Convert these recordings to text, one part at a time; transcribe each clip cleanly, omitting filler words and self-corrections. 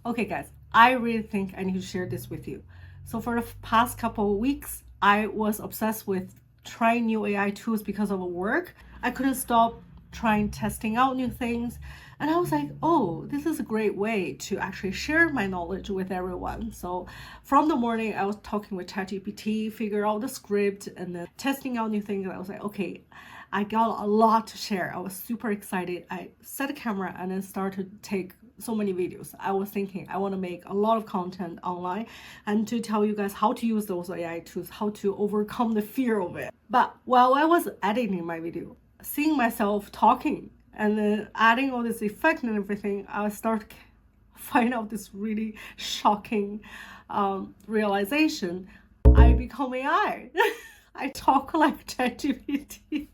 Okay, guys, I really think I need to share this with you. So for the past couple of weeks, I was obsessed with trying new AI tools because of work. I couldn't stop trying testing out new things. And I was like, oh, this is a great way to actually share my knowledge with everyone. So from the morning, I was talking with ChatGPT, figure out the script, and then testing out new things. And I was like, okay, I got a lot to share. I was super excited. I set a camera and then started to take so many videos. I was thinking I want to make a lot of content online and to tell you guys how to use those AI tools, how to overcome the fear of it. But while I was editing my video, seeing myself talking and then adding all this effect and everything, I started find out this really shocking realization. I become AI. I talk like ChatGPT.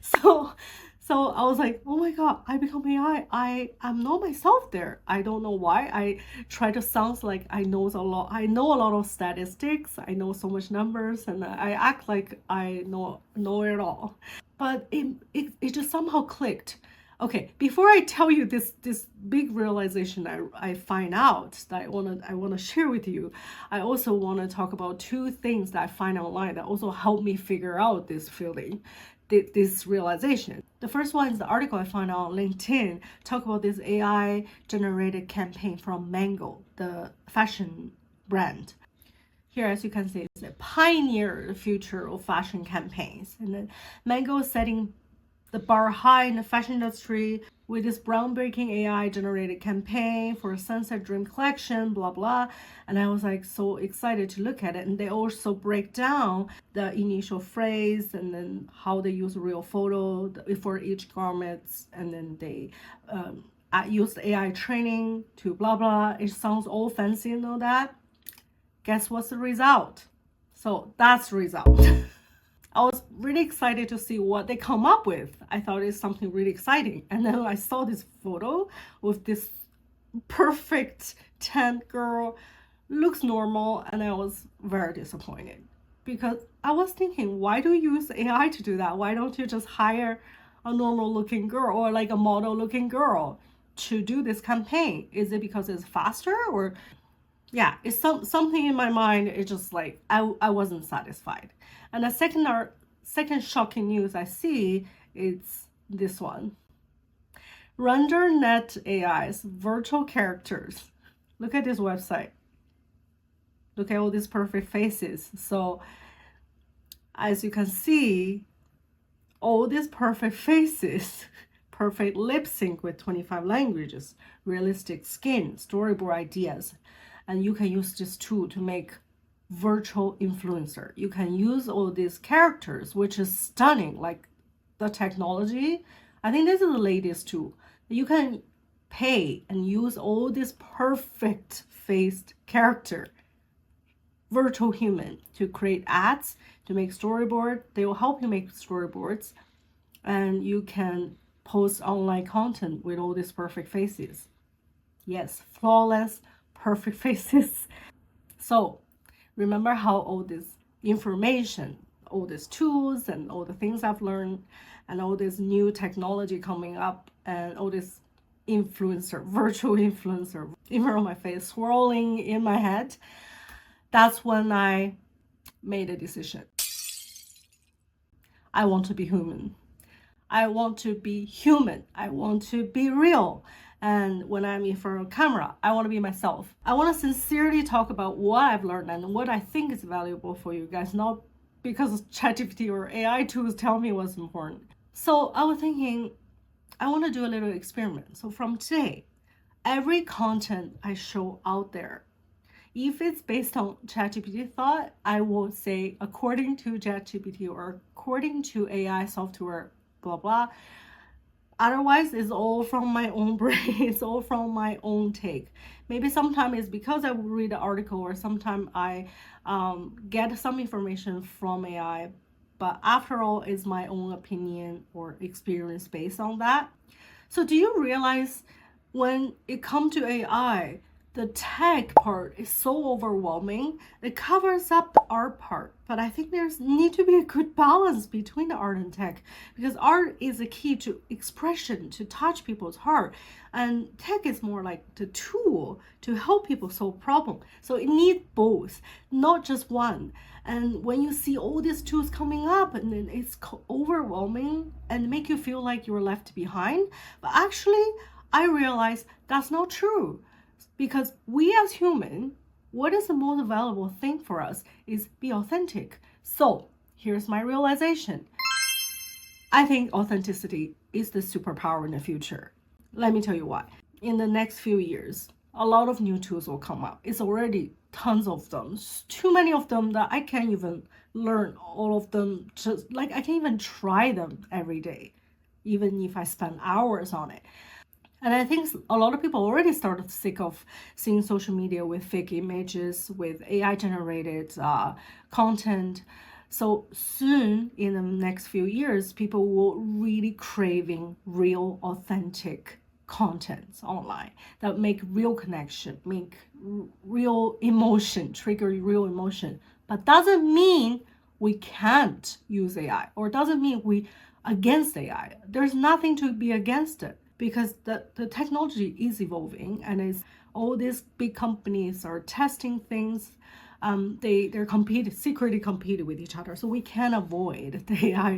So so I was like, oh my God, I become AI. I'm not myself there. I don't know why. I try to sound like I know a lot. I know a lot of statistics. I know so much numbers, and I act like I know it all. But it just somehow clicked. Okay, before I tell you this big realization I find out that I wanna share with you, I also wanna talk about two things that I find online that also help me figure out this feeling, this realization. The first one is the article I found on LinkedIn, talk about this AI generated campaign from Mango, the fashion brand. Here, as you can see, it's a pioneer the future of fashion campaigns. And then Mango is setting the bar high in the fashion industry with this groundbreaking AI generated campaign for a Sunset Dream collection, blah, blah. And I was like so excited to look at it. And they also break down the initial phrase and then how they use real photo for each garment. And then they use the AI training to blah, blah. It sounds all fancy and all that. Guess what's the result? So that's the result. I was really excited to see what they come up with. I thought it's something really exciting. And then I saw this photo with this perfect tan girl, looks normal, and I was very disappointed. Because I was thinking, why do you use AI to do that? Why don't you just hire a normal looking girl or like a model looking girl to do this campaign? Is it because it's faster, or yeah, it's something in my mind. It's just like I wasn't satisfied. And the second shocking news I see is this one. RenderNet AI's virtual characters. Look at this website. Look at all these perfect faces. So as you can see, all these perfect faces, perfect lip sync with 25 languages, realistic skin, storyboard ideas. And you can use this tool to make virtual influencer. You can use all these characters, which is stunning. Like the technology, I think this is the latest tool. You can pay and use all this perfect faced character, virtual human, to create ads, to make storyboard. They will help you make storyboards, and you can post online content with all these perfect faces. Yes, flawless, perfect faces. So remember how all this information, all these tools and all the things I've learned and all this new technology coming up and all this influencer, virtual influencer, in front of my face, swirling in my head, that's when I made a decision. I want to be human. I want to be human. I want to be real. And when I'm in front of camera, I want to be myself. I want to sincerely talk about what I've learned and what I think is valuable for you guys, not because ChatGPT or AI tools tell me what's important. So I was thinking, I want to do a little experiment. So from today, every content I show out there, if it's based on ChatGPT thought, I will say according to ChatGPT or according to AI software, blah, blah. Otherwise, it's all from my own brain. It's all from my own take. Maybe sometimes it's because I read the article, or sometimes I get some information from AI. But after all, it's my own opinion or experience based on that. So do you realize when it comes to AI, the tech part is so overwhelming. It covers up the art part, but I think there's need to be a good balance between the art and tech, because art is a key to expression, to touch people's heart, and tech is more like the tool to help people solve problems. So it needs both, not just one. And when you see all these tools coming up, and then it's overwhelming and make you feel like you're left behind, but actually I realize that's not true. Because we as human, what is the most valuable thing for us is be authentic. So here's my realization. I think authenticity is the superpower in the future. Let me tell you why. In the next few years, a lot of new tools will come up. It's already tons of them. Too many of them that I can't even learn all of them. Just like I can't even try them every day, even if I spend hours on it. And I think a lot of people already started sick of seeing social media with fake images, with AI generated content. So soon, in the next few years, people will really craving real, authentic contents online that make real connection, make real emotion, trigger real emotion. But doesn't mean we can't use AI, or doesn't mean we against AI. There's nothing to be against it, because the technology is evolving, and it's all these big companies are testing things. They're secretly competing with each other. So we can't avoid the AI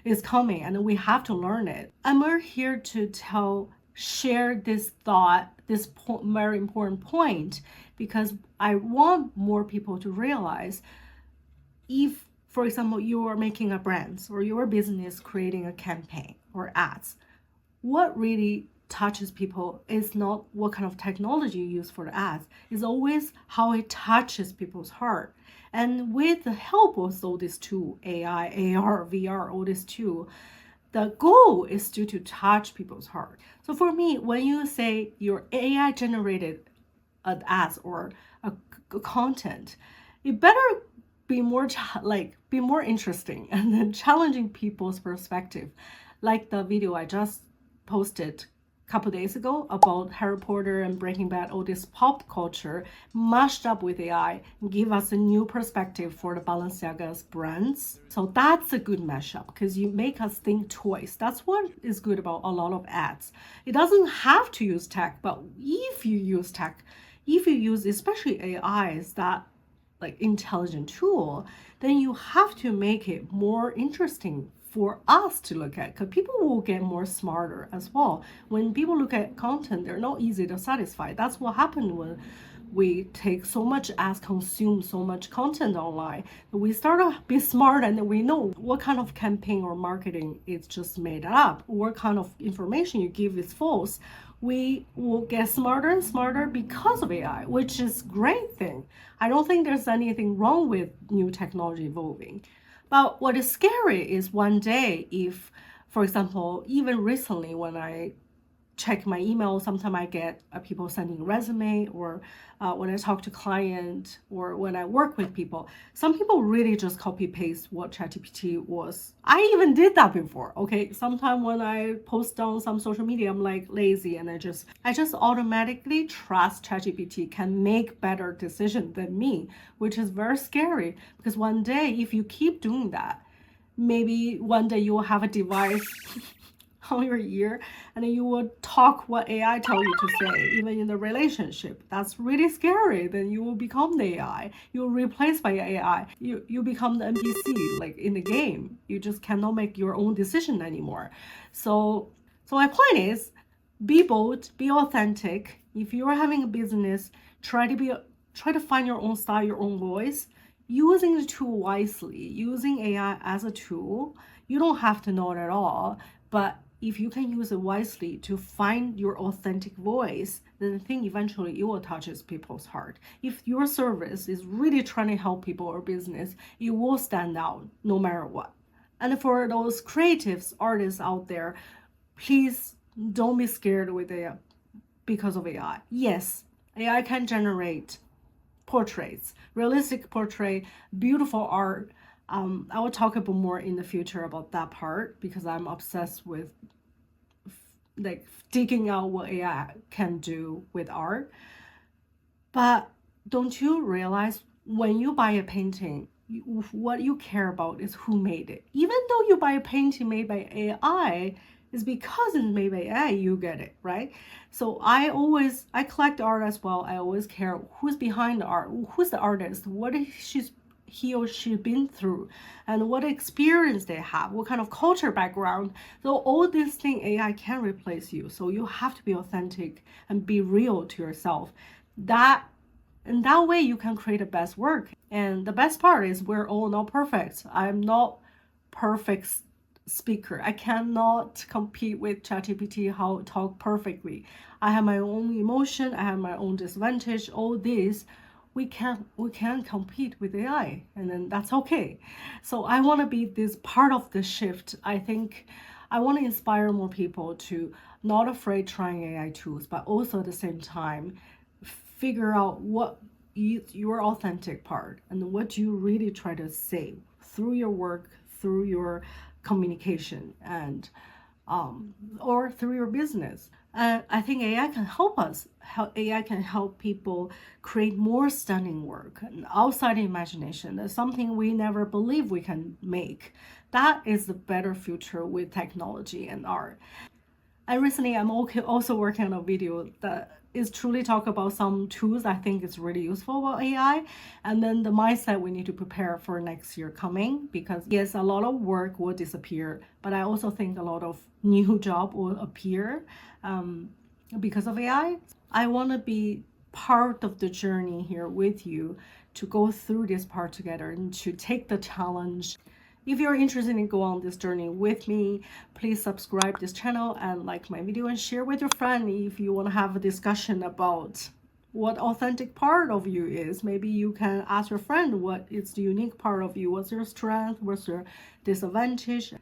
is coming, and we have to learn it. I'm here to share this thought, this very important point, because I want more people to realize, if, for example, you are making a brand or your business creating a campaign or ads, what really touches people is not what kind of technology you use for the ads. It's always how it touches people's heart. And with the help of all these tools, AI, AR, VR, all these tools, the goal is to touch people's heart. So for me, when you say your AI generated ads or a content, it better be more be more interesting and then challenging people's perspective. Like the video I just posted a couple days ago about Harry Potter and Breaking Bad, all this pop culture mashed up with AI, give us a new perspective for the Balenciaga's brands. So that's a good mashup, because you make us think twice. That's what is good about a lot of ads. It doesn't have to use tech, but if you use tech, if you use especially AI as that like intelligent tool, then you have to make it more interesting for us to look at, because people will get more smarter as well. When people look at content, they're not easy to satisfy. That's what happened when we take so much as consume so much content online. We start to be smart, and we know what kind of campaign or marketing is just made up, what kind of information you give is false. We will get smarter and smarter because of AI, which is a great thing. I don't think there's anything wrong with new technology evolving. But what is scary is one day, if, for example, even recently when I check my email, sometimes I get people sending resume, or when I talk to client, or when I work with people, some people really just copy paste what ChatGPT was. I even did that before. Okay, sometimes when I post on some social media, I'm like lazy, and I just automatically trust ChatGPT can make better decision than me, which is very scary, because one day if you keep doing that, maybe one day you will have a device on your ear, and then you will talk what AI tell you to say, even in the relationship. That's really scary. Then you will become the AI. You're replaced by AI. You become the NPC, like in the game. You just cannot make your own decision anymore. So my point is, be bold, be authentic. If you're having a business, try to find your own style, your own voice, using the tool wisely, using AI as a tool. You don't have to know it at all, but if you can use it wisely to find your authentic voice, then I think eventually it will touch people's heart. If your service is really trying to help people or business, it will stand out no matter what. And for those creatives, artists out there, please don't be scared with AI because of AI. Yes, AI can generate portraits, realistic portrait, beautiful art. I will talk about more in the future about that part, because I'm obsessed with like digging out what AI can do with art. But don't you realize when you buy a painting, what you care about is who made it. Even though you buy a painting made by AI, it's because it's made by AI, you get it, right? So I collect art as well. I always care who's behind the art, who's the artist, what is he or she been through, and what experience they have, what kind of culture background. So all these things AI can replace you. So you have to be authentic and be real to yourself. That and that way you can create the best work. And the best part is we're all not perfect. I'm not perfect speaker. I cannot compete with ChatGPT how to talk perfectly. I have my own emotion, I have my own disadvantage, all this. We can't compete with AI, and then that's okay. So I want to be this part of the shift. I think I want to inspire more people to not afraid trying AI tools, but also at the same time figure out what your authentic part and what you really try to say through your work, through your communication, and or through your business. I think AI can help us. AI can help people create more stunning work and outside imagination. That's something we never believed we can make. That is the better future with technology and art. And recently, I'm also working on a video that is truly talk about some tools I think is really useful about AI, and then the mindset we need to prepare for next year coming. Because yes, a lot of work will disappear, but I also think a lot of new job will appear because of AI. I want to be part of the journey here with you to go through this part together and to take the challenge. If you're interested in go on this journey with me, please subscribe this channel and like my video and share with your friend if you want to have a discussion about what authentic part of you is. Maybe you can ask your friend what is the unique part of you, what's your strength, what's your disadvantage.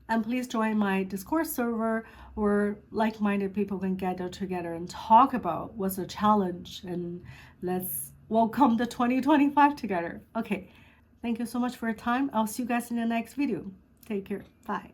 And please join my Discord server where like-minded people can gather together and talk about what's a challenge, and let's welcome the 2025 together. Okay. Thank you so much for your time. I'll see you guys in the next video. Take care. Bye.